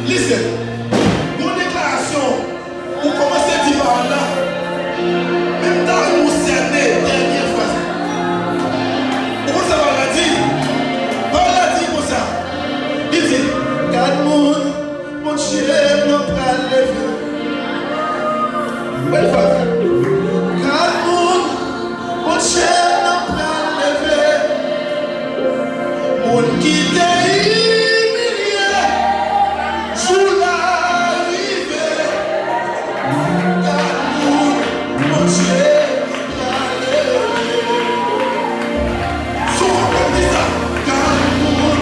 Listen. Une déclaration. Vous commencez à dire par là. Même dans le mot cerné, dernière phrase. Pourquoi ça va la dire? On l'a dit comme ça. Il dit, quatre monde, mon chien n'a pas levé. Belle phrase. Quatre monde, mon chien n'a pas levé. Mon qui t'est humilié, sous l'arrivée. Quatre monde, mon chien n'a pas levé. Souvent comme dit ça. Quatre monde.